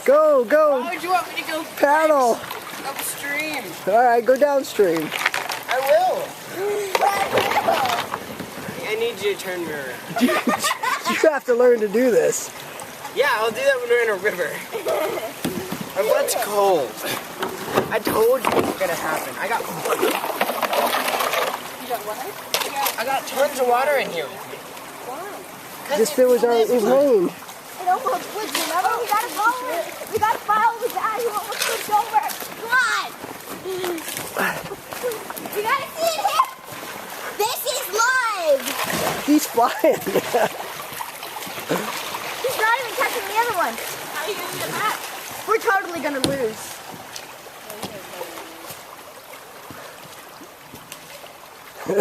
Go, go. Why would you want me to go paddle upstream? All right, go downstream. I will. I need you to turn me around. You have to learn to do this. Yeah, I'll do that when we're in a river. My blood's cold. I told you it was gonna happen. I got tons of water in here. Just there was his lane. It almost flipped, remember? We gotta follow it. We gotta follow the guy who almost flipped over. Come on! We gotta see it here! This is live! He's flying. He's not even catching the other one. How are you gonna get back? We're totally gonna lose.